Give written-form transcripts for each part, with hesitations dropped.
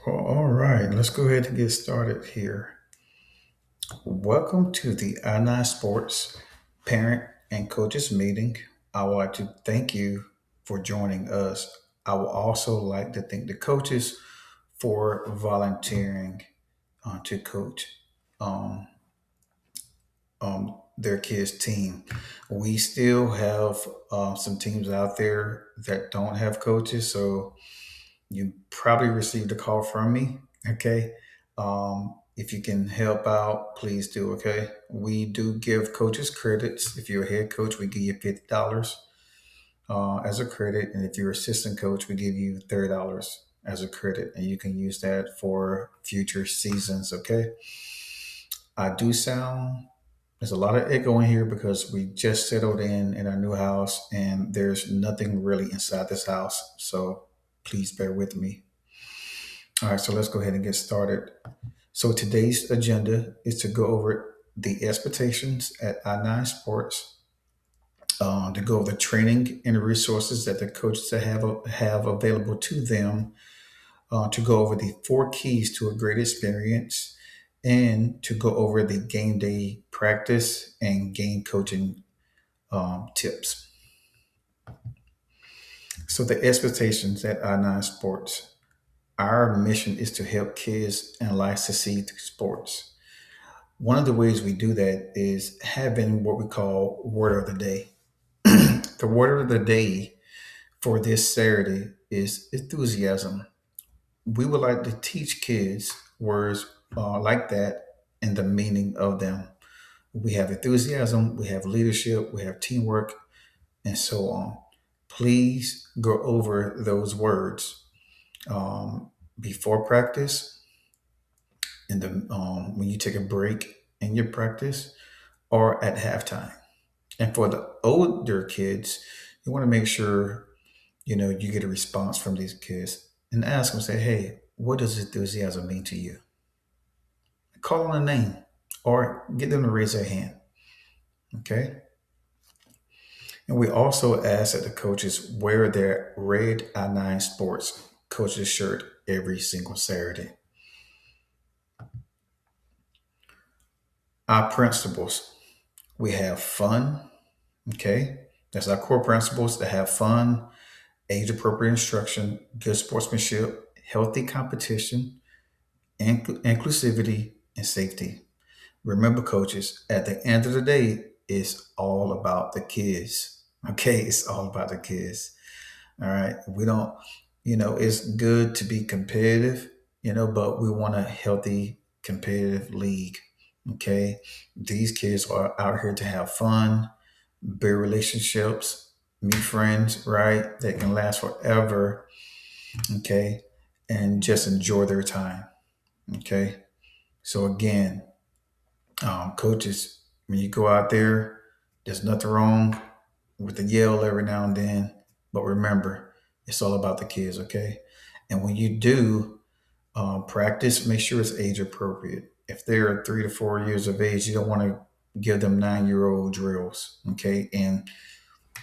Well, all right, let's go ahead and get started here. Welcome to the I9 Sports Parent and Coaches Meeting. I would like to thank you for joining us. I would also like to thank the coaches for volunteering to coach um, their kids' team. We still have some teams out there that don't have coaches, so you probably received a call from me. Okay. If you can help out, please do. Okay. We do give coaches credits. If you're a head coach, we give you $50 as a credit. And if you're assistant coach, we give you $30 as a credit. And you can use that for future seasons. Okay. I do sound, there's a lot of echo in here because we just settled in our new house and there's nothing really inside this house. So please bear with me. All right, so let's go ahead and get started. So today's agenda is to go over the expectations at I9 Sports, to go over the training and resources that the coaches have available to them, to go over the four keys to a great experience, and to go over the game day practice and game coaching tips. So the expectations at I9 Sports. Our mission is to help kids and life succeed through sports. One of the ways we do that is having what we call word of the day. The word of the day for this Saturday is enthusiasm. We would like to teach kids words like that and the meaning of them. We have enthusiasm, we have leadership, we have teamwork, and so on. Please go over those words before practice, in the when you take a break in your practice, or at halftime. And for the older kids, you want to make sure you get a response from these kids and ask them, say, "Hey, what does enthusiasm mean to you?" Call on a name, or get them to raise their hand. Okay. And we also ask that the coaches wear their red I9 Sports coaches shirt every single Saturday. Our principles: we have fun. Okay. That's our core principles: to have fun, age appropriate instruction, good sportsmanship, healthy competition, inclusivity, and safety. Remember, coaches, at the end of the day, it's all about the kids. Okay, it's all about the kids. All right. We don't, it's good to be competitive, but we want a healthy, competitive league. Okay. These kids are out here to have fun, build relationships, meet friends, right? That can last forever. Okay. And just enjoy their time. Okay. So, again, coaches, when you go out there, there's nothing wrong with the yell every now and then. But remember, it's all about the kids. Okay. And when you do practice, make sure it's age appropriate. If they're 3 to 4 years of age, you don't want to give them 9-year-old drills. Okay. And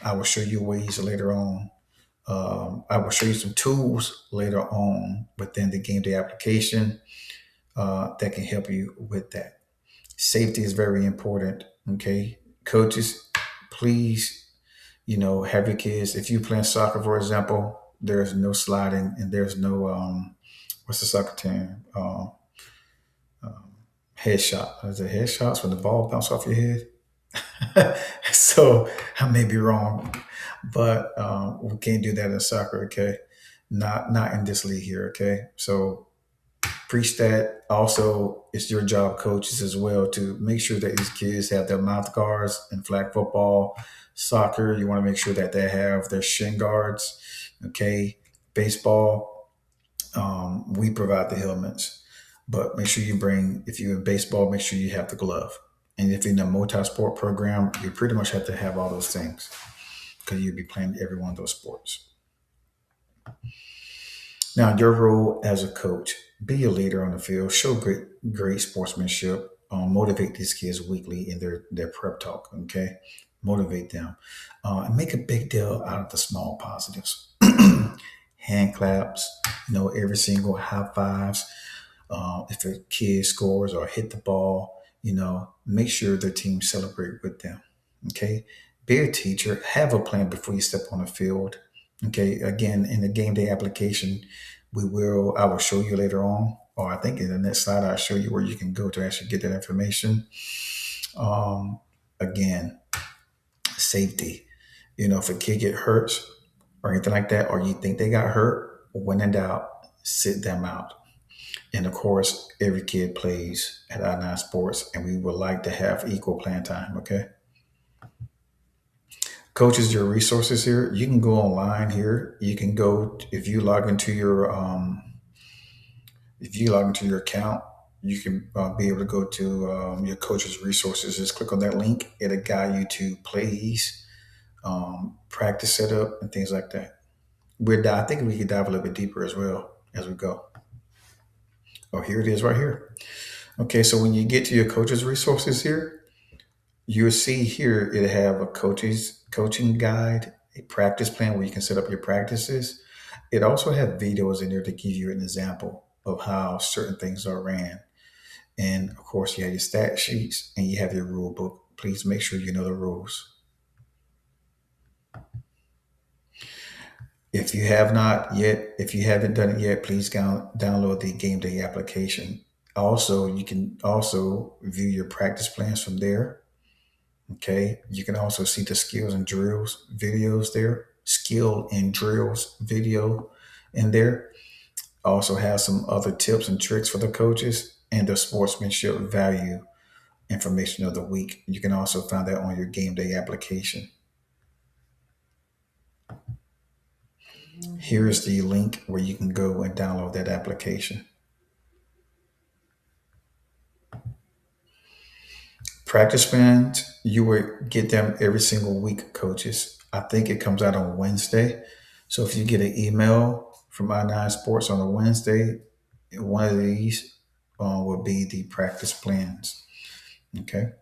I will show you ways later on. I will show you some tools later on within the game day application that can help you with that. Safety is very important. Okay. Coaches, please, have your kids. If you play soccer, for example, there's no sliding and there's no, what's the soccer term? Headshot. Is it headshots when the ball bounce off your head? So I may be wrong, but we can't do that in soccer. Okay, not in this league here. Okay, so preach that. Also, it's your job, coaches, as well, to make sure that these kids have their mouth guards in flag football, soccer. You want to make sure that they have their shin guards. Okay, baseball. We provide the helmets, but make sure you bring. If you're in baseball, make sure you have the glove. And if you're in a multi-sport program, you pretty much have to have all those things because you'll be playing every one of those sports. Now, your role as a coach: be a leader on the field, show great sportsmanship, motivate these kids weekly in their prep talk. Okay, motivate them, and make a big deal out of the small positives. hand claps, every single high fives. If a kid scores or hit the ball, make sure the team celebrate with them. Okay. Be a teacher, have a plan before you step on the field. Okay. Again, in the game day application, I will show you later on, or I think in the next slide, I'll show you where you can go to actually get that information. Um, Again, safety. If a kid get hurt or anything like that, or you think they got hurt, when in doubt, sit them out. And of course, every kid plays at I9 Sports, and we would like to have equal playing time. Okay, coaches, your resources here. You can go online here. You can go if you log into your account. You can be able to go to your coach's resources. Just click on that link. It'll guide you to plays, practice setup, and things like that. I think we could dive a little bit deeper as well as we go. Oh, here it is right here. Okay, so when you get to your coach's resources here, you'll see here it have a coach's coaching guide, a practice plan where you can set up your practices. It also has videos in there to give you an example of how certain things are ran. And of course, you have your stat sheets and you have your rule book. Please make sure you know the rules. If you haven't done it yet, please download the game day application. Also, you can also view your practice plans from there. Okay. You can also see the skills and drills videos there. Skill and drills video in there. Also have some other tips and tricks for the coaches and the sportsmanship value information of the week. You can also find that on your game day application. Here is the link where you can go and download that application. Practice plans, you would get them every single week, coaches. I think it comes out on Wednesday. So if you get an email from I9 Sports on a Wednesday, one of these will be the practice plans. Okay.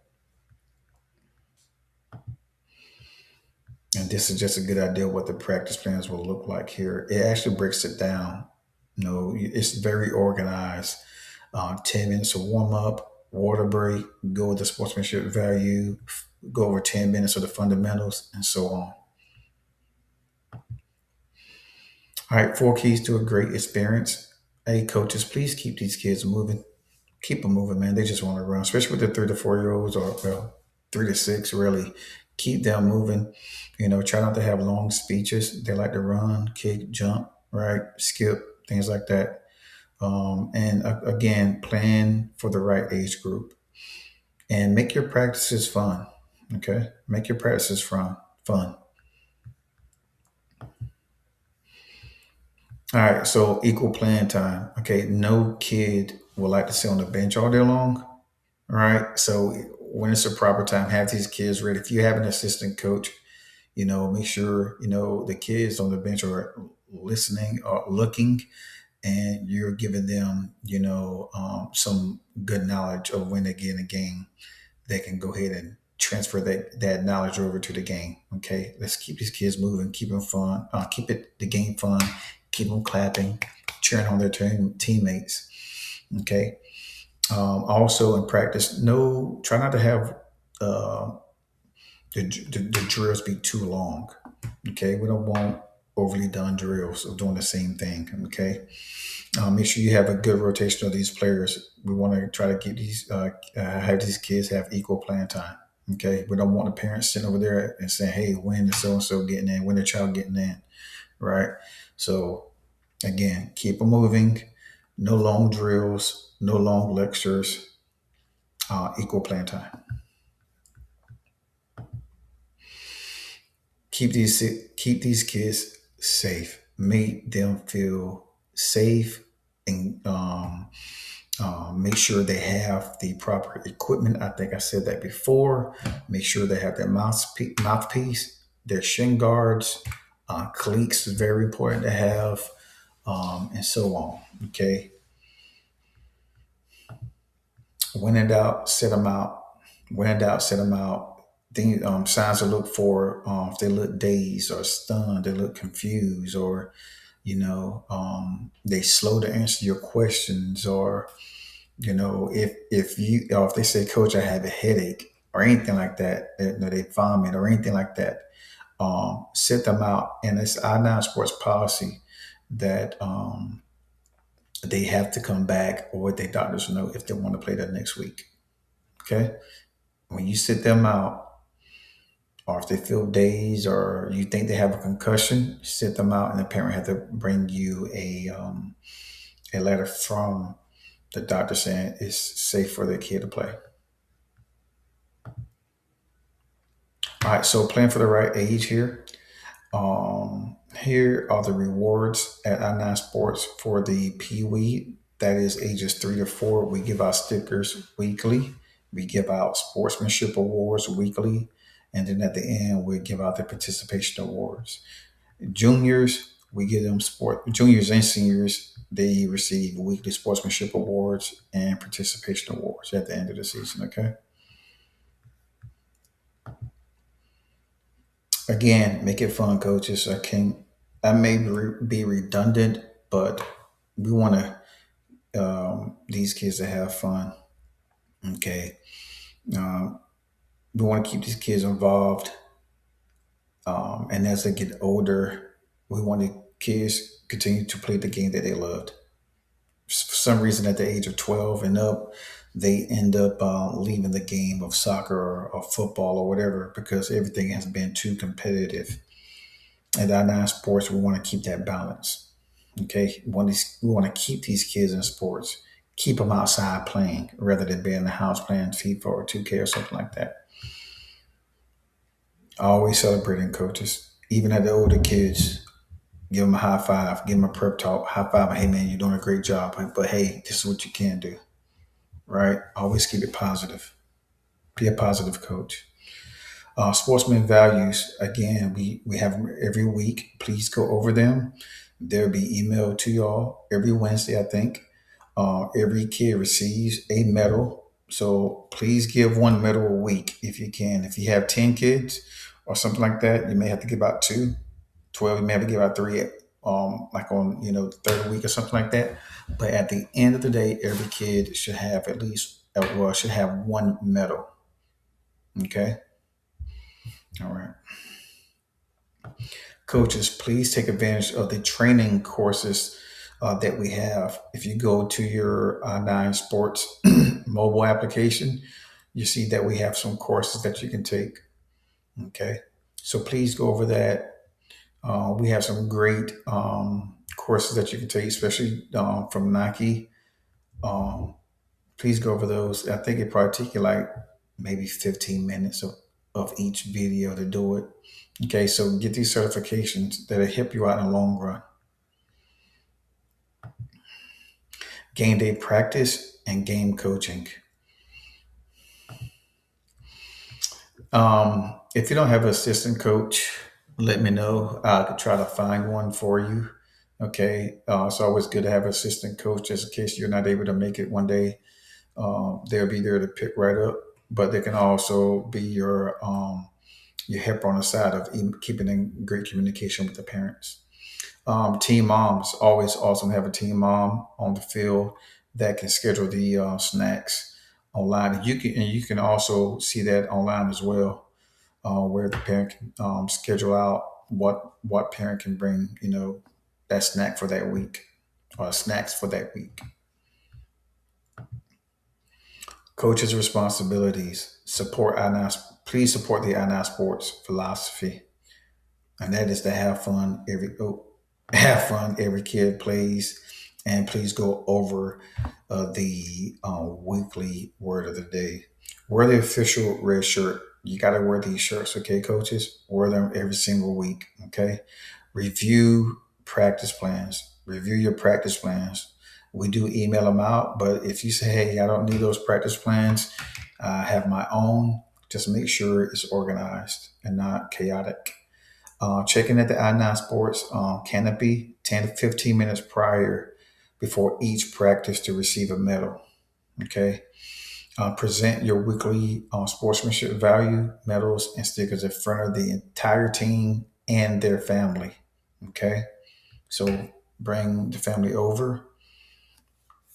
And this is just a good idea what the practice plans will look like here. It actually breaks it down. It's very organized. 10 minutes of warm up, water break, go with the sportsmanship value, go over 10 minutes of the fundamentals, and so on. All right, 4 keys to a great experience. Hey, coaches, please keep these kids moving. Keep them moving, man. They just want to run, especially with the 3 to 4 year olds or, well, 3 to 6, really. Keep them moving. Try not to have long speeches. They like to run, kick, jump, right? Skip, things like that. And again, plan for the right age group and make your practices fun. Okay. Make your practices fun. All right. So equal playing time. Okay. No kid would like to sit on the bench all day long. All right. So when it's a proper time, have these kids ready. If you have an assistant coach, make sure, the kids on the bench are listening or looking, and you're giving them, some good knowledge of when they get in a game. They can go ahead and transfer that knowledge over to the game. Okay, let's keep these kids moving, keep them fun, keep the game fun, keep them clapping, cheering on their teammates. Okay. Also in practice, no, try not to have uh, the drills be too long. Okay, we don't want overly done drills of doing the same thing. Okay, make sure you have a good rotation of these players. We want to try to get have these kids have equal playing time. Okay, we don't want the parents sitting over there and saying, "Hey, when is so and so getting in? When the child getting in?" Right. So again, keep them moving. No long drills. No long lectures. Equal playing time. Keep these kids safe. Make them feel safe, and make sure they have the proper equipment. I think I said that before. Make sure they have their mouthpiece, their shin guards, cleats is very important to have, and so on. Okay. When in doubt, set them out. When in doubt, set them out. Signs to look for, if they look dazed or stunned, they look confused, or They slow to answer your questions, or if they say, "Coach, I have a headache," or anything like that, they vomit or anything like that, sit them out. And it's I-9 Sports policy that they have to come back or what their doctors know if they want to play that next week. Okay, when you sit them out, or if they feel dazed, or you think they have a concussion, sit them out, and the parent has to bring you a letter from the doctor saying it's safe for their kid to play. All right, so plan for the right age here. Here are the rewards at I9 Sports for the Pee Wee. That is ages 3 to 4. We give out stickers weekly. We give out sportsmanship awards weekly. And then at the end, we give out the participation awards. Juniors, we give them juniors and seniors, they receive weekly sportsmanship awards and participation awards at the end of the season. Okay. Again, make it fun, coaches. I may be redundant, but we want these kids to have fun. Okay. Um, we want to keep these kids involved. And as they get older, we want the kids continue to play the game that they loved. For some reason, at the age of 12 and up, they end up leaving the game of soccer or football or whatever because everything has been too competitive. At I9 Sports, we want to keep that balance. Okay, we want to keep these kids in sports, keep them outside playing rather than being in the house playing FIFA or 2K or something like that. Always celebrating, coaches, even at the older kids. Give them a high five, give them a prep talk, high five. Hey man, you're doing a great job. But hey, this is what you can do, right? Always keep it positive. Be a positive coach. Sportsman values, again, we have them every week. Please go over them. They'll be emailed to y'all every Wednesday, I think. Every kid receives a medal. So please give one medal a week if you can. If you have 10 kids or something like that, you may have to give out two. 12, you may have to give out three, like on, the third week or something like that. But at the end of the day, every kid should have at least, should have one medal. Okay. All right. Coaches, please take advantage of the training courses that we have. If you go to your Nine Sports mobile application, you see that we have some courses that you can take. Okay, so please go over that. We have some great courses that you can take, especially from Nike. Um, please go over those. I think it probably take you like maybe 15 minutes of each video to do it. Okay, so get these certifications that'll help you out in the long run. Game day practice and game coaching. If you don't have an assistant coach, let me know. I could try to find one for you. Okay, it's always good to have an assistant coach just in case you're not able to make it one day. They'll be there to pick right up, but they can also be your helper on the side of keeping in great communication with the parents. Team moms, always awesome to have a team mom on the field that can schedule the snacks online. And you can also see that online as well, where the parent can schedule out what parent can bring, that snack for that week or snacks for that week. Coaches' responsibilities. Please support the I9 Sports philosophy, and that is to have fun. Every kid plays, and please go over the weekly word of the day. Wear the official red shirt. You got to wear these shirts, okay, coaches? Wear them every single week, okay? Review practice plans. Review your practice plans. We do email them out, but if you say, hey, I don't need those practice plans, I have my own, just make sure it's organized and not chaotic. Checking at the I9 Sports canopy 10 to 15 minutes prior before each practice to receive a medal. Okay. Present your weekly sportsmanship value medals and stickers in front of the entire team and their family. Okay. So bring the family over,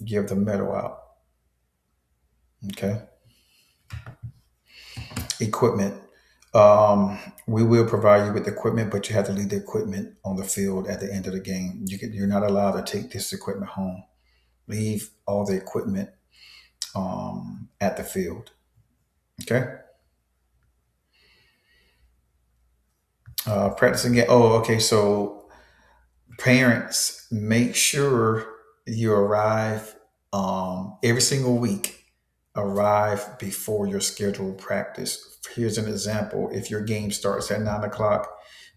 give the medal out. Okay. Equipment. We will provide you with equipment, but you have to leave the equipment on the field at the end of the game. You're not allowed to take this equipment home. Leave all the equipment at the field. Okay. Practicing it. Oh, okay. So parents, make sure you arrive every single week. Arrive before your scheduled practice. Here's an example. If your game starts at 9 o'clock,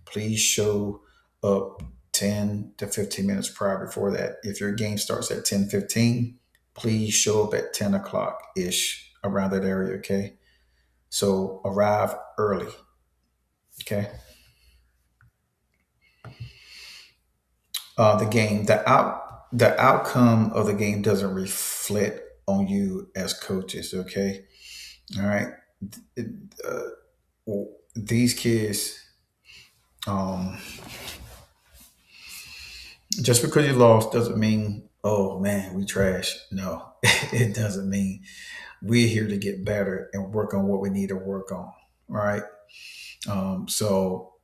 please show up 10 to 15 minutes prior before that. If your game starts at 10:15, please show up at 10 o'clock ish around that area. Okay. So arrive early. Okay. The outcome of the game doesn't reflect on you as coaches. Okay. All right. It- these kids, um, just because you lost doesn't mean, oh man, we trash. No, it doesn't mean. We're here to get better and work on what we need to work on. Right. So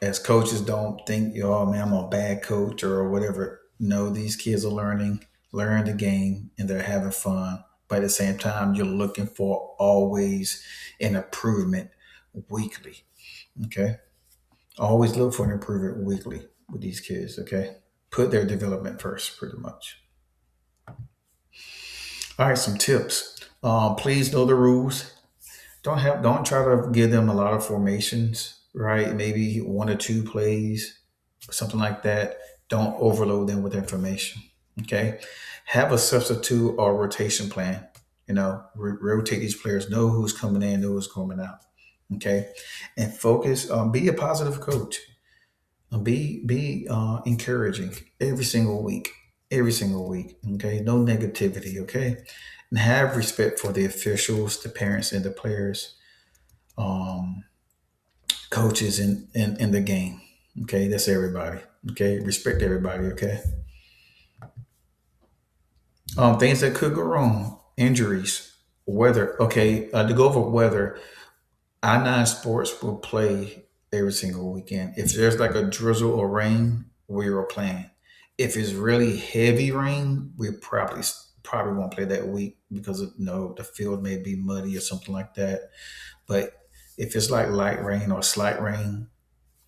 as coaches, don't think, oh man, I'm a bad coach or whatever. No, these kids are learn the game, and they're having fun. But at the same time, you're looking for always an improvement weekly. Okay. Always look for an improvement weekly with these kids. Okay. Put their development first, pretty much. All right. Some tips. Please know the rules. Don't try to give them a lot of formations, right? Maybe one or two plays, something like that. Don't overload them with information. Okay. Have a substitute or rotation plan. Rotate these players, know who's coming in, know who's coming out. Okay. And focus, be a positive coach. Be encouraging every single week. Every single week. Okay. No negativity. Okay. And have respect for the officials, the parents, and the players, um, coaches in the game. Okay, that's everybody. Okay, respect everybody. Okay, things that could go wrong, injuries, weather. Okay, to go over weather, I9 Sports will play every single weekend. If there's like a drizzle or rain, we are playing. If it's really heavy rain, we probably won't play that week because the field may be muddy or something like that. But if it's like light rain or slight rain,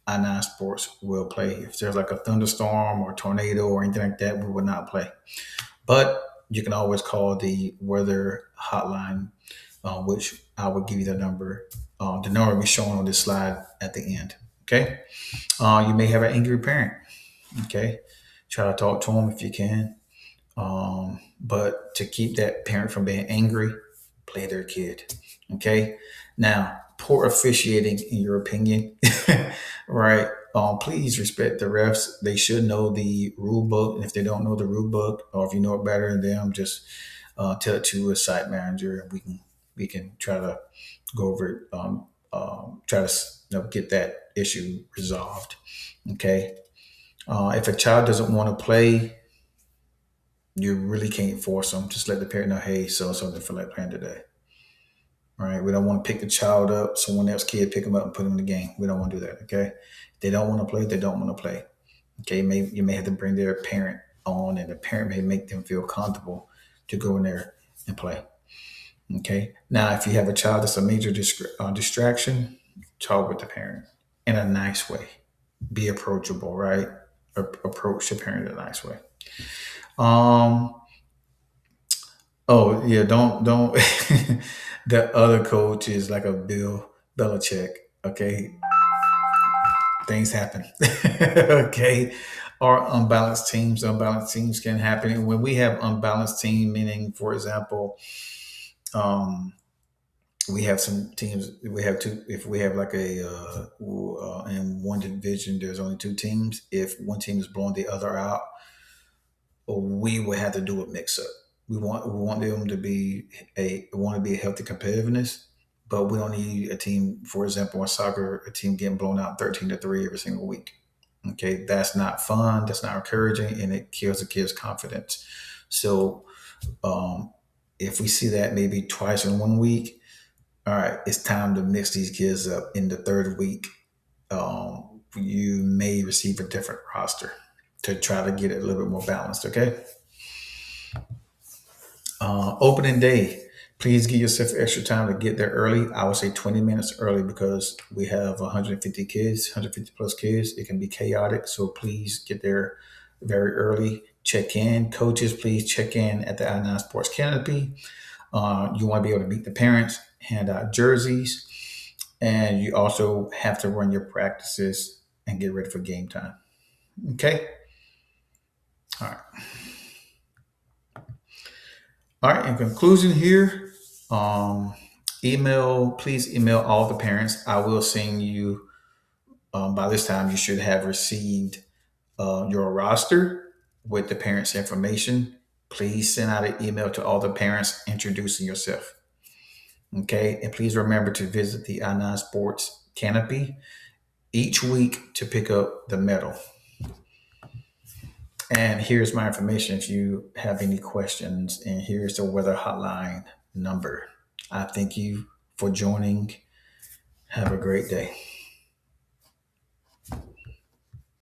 I9 Sports will play. If there's like a thunderstorm or tornado or anything like that, we will not play. But you can always call the weather hotline, which I will give you the number. The number will be shown on this slide at the end. Okay. You may have an angry parent. Okay. Try to talk to them if you can. But to keep that parent from being angry, play their kid. Okay. Now, poor officiating, in your opinion, right? Please respect the refs. They should know the rule book. And if they don't know the rule book, or if you know it better than them, just tell it to a site manager, and we can try to go over it. Try to get that issue resolved. Okay. If a child doesn't want to play, you really can't force them. Just let the parent know, hey, so something feel like playing today. Right? We don't want to pick the child up, someone else kid pick them up and put them in the game. We don't want to do that. Okay. If they don't want to play, they don't want to play. Okay. You may have to bring their parent on, and the parent may make them feel comfortable to go in there and play. Okay. Now, if you have a child that's a major distraction, talk with the parent in a nice way. Be approachable, right? Approach the parent in a nice way. Um, Oh yeah, don't. The other coach is like a Bill Belichick. Okay, things happen. Okay, or unbalanced teams can happen. And when we have unbalanced team, meaning, for example, um, we have some teams. We have two. If we have like in one division, there's only two teams. If one team is blowing the other out, we would have to do a mix up. We want them to be we want to be a healthy competitiveness, but we don't need a team, for example, in soccer, a team getting blown out 13-3 every single week. Okay, that's not fun. That's not encouraging, and it kills the kids' confidence. So, um, if we see that maybe twice in 1 week, all right, it's time to mix these kids up. In the third week, you may receive a different roster to try to get it a little bit more balanced. Okay. Opening day, please give yourself extra time to get there early. I would say 20 minutes early because we have 150 kids, 150 plus kids. It can be chaotic. So please get there very early. Check in. Coaches, please check in at the I-9 Sports Canopy. You want to be able to meet the parents, hand out jerseys, and you also have to run your practices and get ready for game time. Okay? All right. All right, in conclusion here, um, please email all the parents. I will send you, by this time, you should have received your roster with the parents' information. Please send out an email to all the parents introducing yourself. Okay, and please remember to visit the I-9 Sports Canopy each week to pick up the medal. And here's my information if you have any questions. And here's the weather hotline number. I thank you for joining. Have a great day.